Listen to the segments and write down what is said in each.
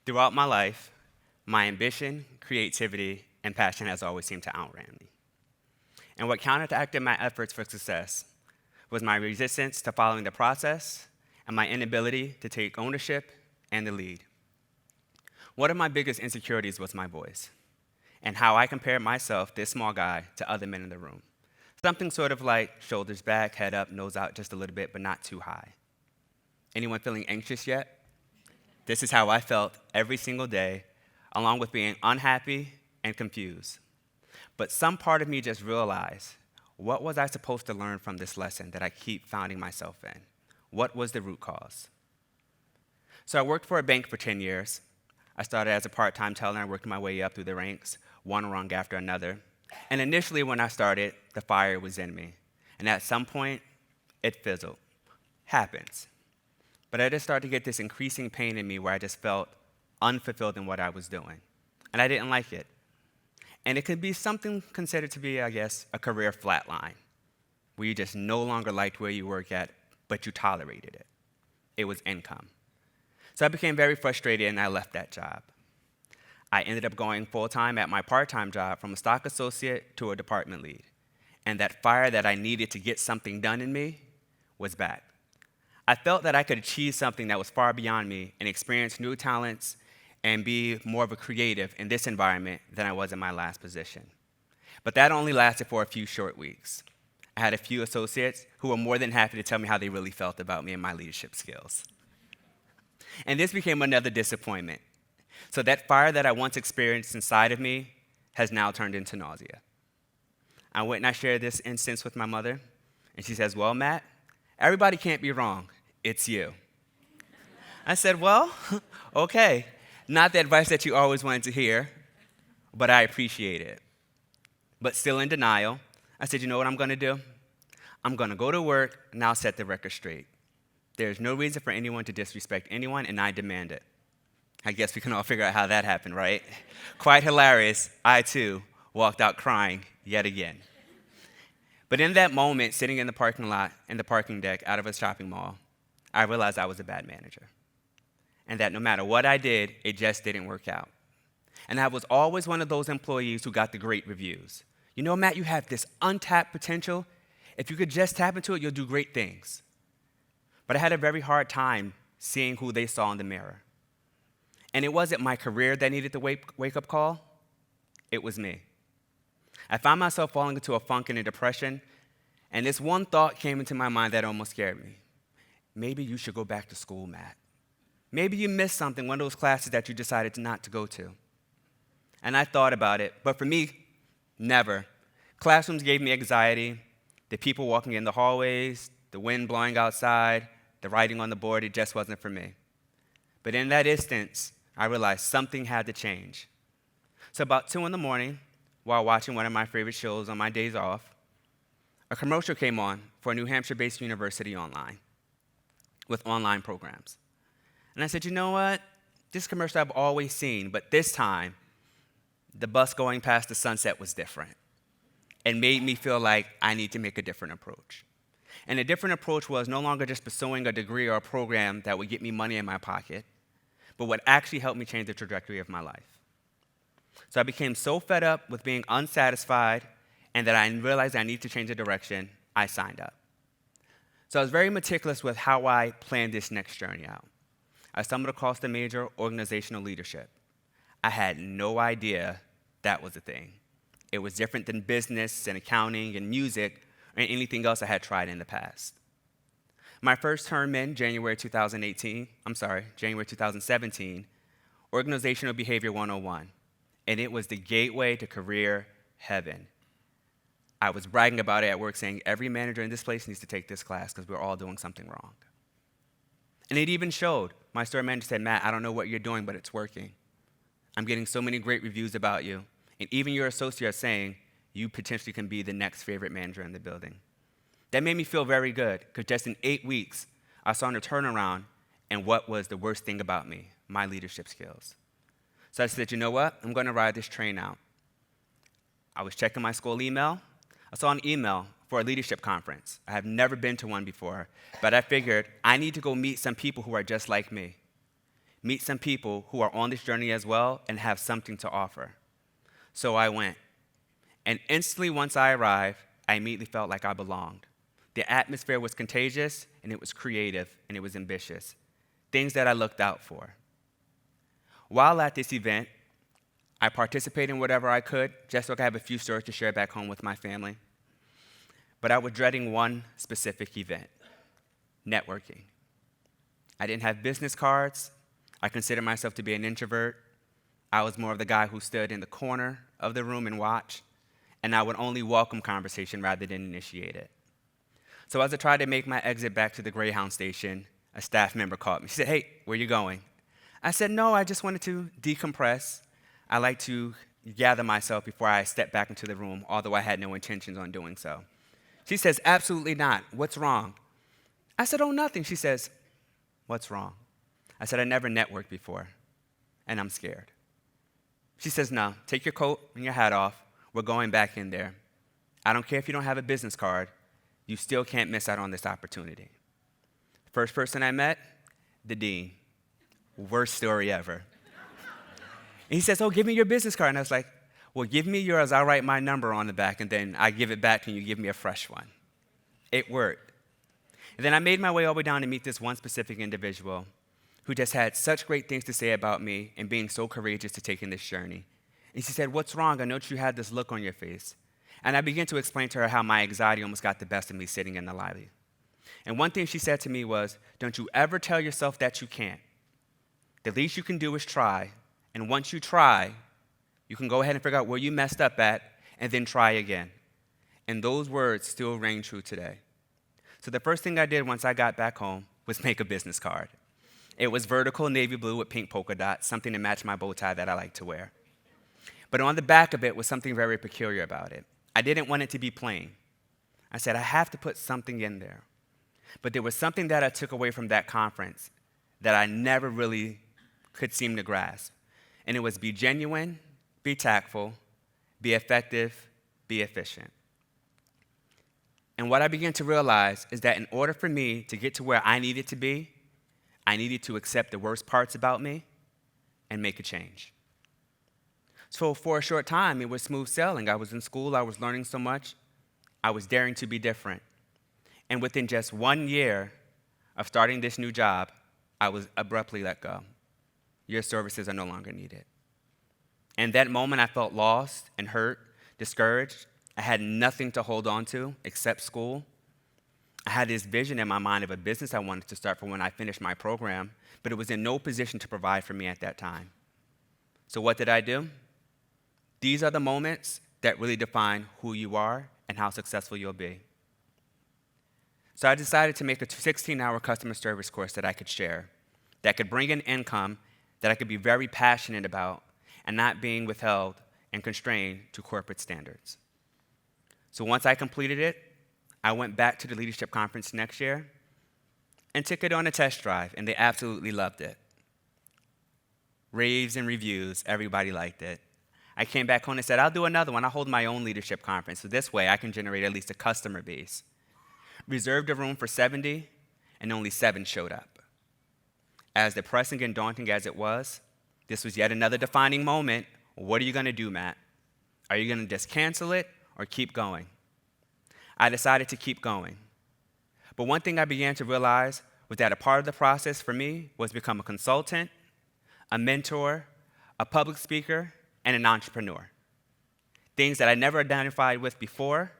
Throughout my life, my ambition, creativity, and passion has always seemed to outrun me. And what counteracted my efforts for success was my resistance to following the process and my inability to take ownership and the lead. One of my biggest insecurities was my voice and how I compared myself, this small guy, to other men in the room. Something sort of like shoulders back, head up, nose out just a little bit, but not too high. Anyone feeling anxious yet? This is how I felt every single day, along with being unhappy and confused. But some part of me just realized, what was I supposed to learn from this lesson that I keep finding myself in? What was the root cause? So I worked for a bank for 10 years. I started as a part-time teller and worked my way up through the ranks, one rung after another. And initially when I started, the fire was in me. And at some point, it fizzled. Happens. But I just started to get this increasing pain in me where I just felt unfulfilled in what I was doing. And I didn't like it. And it could be something considered to be, I guess, a career flatline, where you just no longer liked where you work at, but you tolerated it. It was income. So I became very frustrated and I left that job. I ended up going full-time at my part-time job from a stock associate to a department lead. And that fire that I needed to get something done in me was back. I felt that I could achieve something that was far beyond me and experience new talents and be more of a creative in this environment than I was in my last position. But that only lasted for a few short weeks. I had a few associates who were more than happy to tell me how they really felt about me and my leadership skills. And this became another disappointment. So that fire that I once experienced inside of me has now turned into nausea. I went and I shared this instance with my mother, and she says, "Well, Matt, everybody can't be wrong. It's you." I said, "Well, okay. Not the advice that you always wanted to hear, but I appreciate it." But still in denial, I said, "You know what I'm going to do? I'm going to go to work, and I'll set the record straight. There's no reason for anyone to disrespect anyone, and I demand it." I guess we can all figure out how that happened, right? Quite hilarious. I, too, walked out crying yet again. But in that moment, sitting in the parking lot, in the parking deck out of a shopping mall, I realized I was a bad manager. And that no matter what I did, it just didn't work out. And I was always one of those employees who got the great reviews. "You know, Matt, you have this untapped potential. If you could just tap into it, you'll do great things." But I had a very hard time seeing who they saw in the mirror. And it wasn't my career that needed the wake-up call. It was me. I found myself falling into a funk and a depression, and this one thought came into my mind that almost scared me. Maybe you should go back to school, Matt. Maybe you missed something, one of those classes that you decided not to go to. And I thought about it, but for me, never. Classrooms gave me anxiety, the people walking in the hallways, the wind blowing outside, the writing on the board, it just wasn't for me. But in that instance, I realized something had to change. So about 2 in the morning, while watching one of my favorite shows on my days off, a commercial came on for a New Hampshire-based university online, with online programs. And I said, "You know what? This commercial I've always seen, but this time, the bus going past the sunset was different. It made me feel like I need to make a different approach." And a different approach was no longer just pursuing a degree or a program that would get me money in my pocket, but would actually help me change the trajectory of my life. So I became so fed up with being unsatisfied and that I realized I need to change the direction, I signed up. So I was very meticulous with how I planned this next journey out. I stumbled across the major organizational leadership. I had no idea that was a thing. It was different than business and accounting and music or anything else I had tried in the past. My first term in January 2017, Organizational Behavior 101, and it was the gateway to career heaven. I was bragging about it at work, saying every manager in this place needs to take this class because we're all doing something wrong. And it even showed. My store manager said, "Matt, I don't know what you're doing, but it's working. I'm getting so many great reviews about you. And even your associates saying you potentially can be the next favorite manager in the building." That made me feel very good, because just in 8 weeks, I saw a turnaround in what was the worst thing about me, my leadership skills. So I said, "You know what? I'm going to ride this train out." I was checking my school email. I saw an email for a leadership conference. I have never been to one before, but I figured I need to go meet some people who are just like me. meet some people who are on this journey as well and have something to offer. So I went. And instantly, once I arrived, I immediately felt like I belonged. The atmosphere was contagious, and it was creative, and it was ambitious. Things that I looked out for. While at this event, I participated in whatever I could, just so I could have a few stories to share back home with my family. But I was dreading one specific event, networking. I didn't have business cards. I considered myself to be an introvert. I was more of the guy who stood in the corner of the room and watched, and I would only welcome conversation rather than initiate it. So as I tried to make my exit back to the Greyhound station, a staff member called me. She said, "Hey, where are you going?" I said, "No, I just wanted to decompress. I like to gather myself before I step back into the room, although I had no intentions on doing so." She says, "Absolutely not. What's wrong?" I said, "Oh, nothing." She says, "What's wrong?" I said, "I never networked before, and I'm scared." She says, "No, take your coat and your hat off. We're going back in there. I don't care if you don't have a business card. You still can't miss out on this opportunity." First person I met, the dean. Worst story ever. And he says, "Oh, give me your business card." And I was like, "Well, give me yours. I'll write my number on the back, and then I give it back and you give me a fresh one." It worked. And then I made my way all the way down to meet this one specific individual who just had such great things to say about me and being so courageous to take in this journey. And she said, "What's wrong? I noticed you had this look on your face." And I began to explain to her how my anxiety almost got the best of me sitting in the lobby. And one thing she said to me was, "Don't you ever tell yourself that you can't. The least you can do is try. And once you try, you can go ahead and figure out where you messed up at and then try again." And those words still ring true today. So the first thing I did once I got back home was make a business card. It was vertical navy blue with pink polka dots, something to match my bow tie that I like to wear. But on the back of it was something very peculiar about it. I didn't want it to be plain. I said, I have to put something in there. But there was something that I took away from that conference that I never really could seem to grasp. And it was be genuine, be tactful, be effective, be efficient. And what I began to realize is that in order for me to get to where I needed to be, I needed to accept the worst parts about me and make a change. So for a short time, it was smooth sailing. I was in school, I was learning so much, I was daring to be different. And within just 1 year of starting this new job, I was abruptly let go. Your services are no longer needed. And that moment, I felt lost and hurt, discouraged. I had nothing to hold on to except school. I had this vision in my mind of a business I wanted to start for when I finished my program, but it was in no position to provide for me at that time. So what did I do? These are the moments that really define who you are and how successful you'll be. So I decided to make a 16-hour customer service course that I could share, that could bring in income, that I could be very passionate about, and not being withheld and constrained to corporate standards. So once I completed it, I went back to the leadership conference next year and took it on a test drive, and they absolutely loved it. Raves and reviews, everybody liked it. I came back home and said, I'll do another one. I'll hold my own leadership conference, so this way I can generate at least a customer base. Reserved a room for 70, and only 7 showed up. As depressing and daunting as it was, this was yet another defining moment. What are you going to do, Matt? Are you going to just cancel it or keep going? I decided to keep going. But one thing I began to realize was that a part of the process for me was to become a consultant, a mentor, a public speaker, and an entrepreneur. Things that I never identified with before,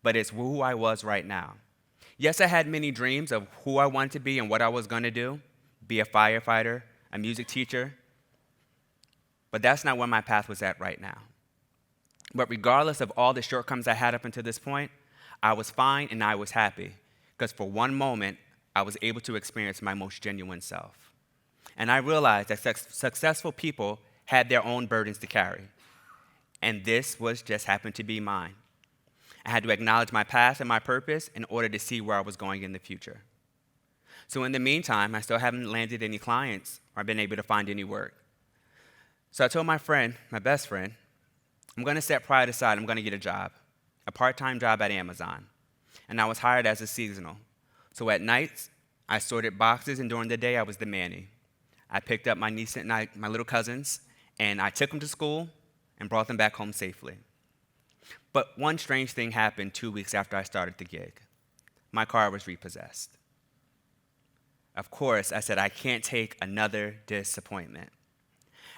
but it's who I was right now. Yes, I had many dreams of who I wanted to be and what I was going to do, be a firefighter, a music teacher, but that's not where my path was at right now. But regardless of all the shortcomings I had up until this point, I was fine and I was happy, because for one moment, I was able to experience my most genuine self. And I realized that successful people had their own burdens to carry, and this was just happened to be mine. I had to acknowledge my past and my purpose in order to see where I was going in the future. So in the meantime, I still haven't landed any clients or been able to find any work. So I told my friend, my best friend, I'm going to set pride aside. I'm going to get a job, a part-time job at Amazon. And I was hired as a seasonal. So at nights, I sorted boxes, and during the day, I was the manny. I picked up my niece and my little cousins, and I took them to school and brought them back home safely. But one strange thing happened 2 weeks after I started the gig. My car was repossessed. Of course, I said, I can't take another disappointment.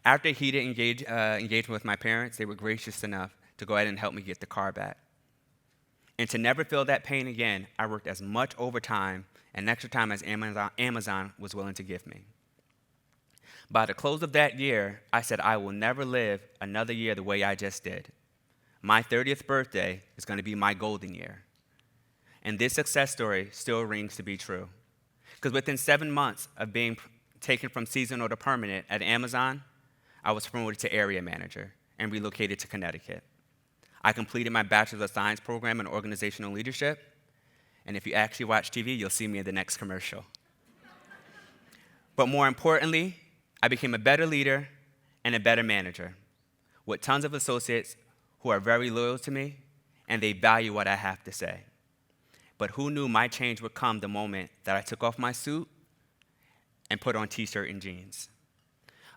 After a heated engagement with my parents, they were gracious enough to go ahead and help me get the car back. And to never feel that pain again, I worked as much overtime and extra time as Amazon was willing to give me. By the close of that year, I said, I will never live another year the way I just did. My 30th birthday is going to be my golden year. And this success story still rings to be true. Because within 7 months of being taken from seasonal to permanent at Amazon, I was promoted to area manager and relocated to Connecticut. I completed my Bachelor of Science program in organizational leadership, and if you actually watch TV, you'll see me in the next commercial. But more importantly, I became a better leader and a better manager, with tons of associates who are very loyal to me, and they value what I have to say. But who knew my change would come the moment that I took off my suit and put on t-shirt and jeans?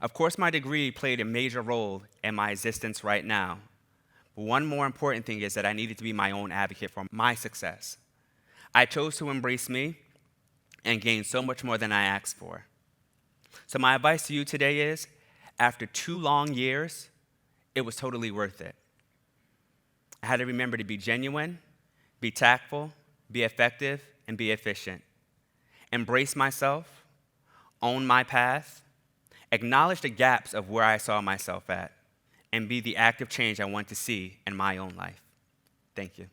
Of course, my degree played a major role in my existence right now. But one more important thing is that I needed to be my own advocate for my success. I chose to embrace me and gain so much more than I asked for. So my advice to you today is, after 2 long years, it was totally worth it. I had to remember to be genuine, be tactful, be effective, and be efficient. Embrace myself, own my path, acknowledge the gaps of where I saw myself at, and be the active change I want to see in my own life. Thank you.